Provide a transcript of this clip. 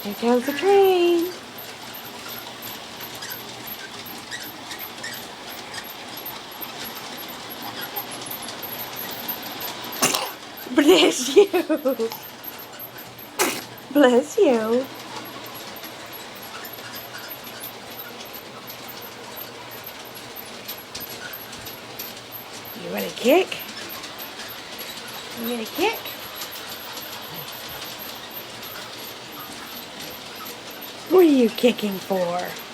Here goes the train. Bless you. Bless you. You want to kick? You gonna kick? What are you kicking for?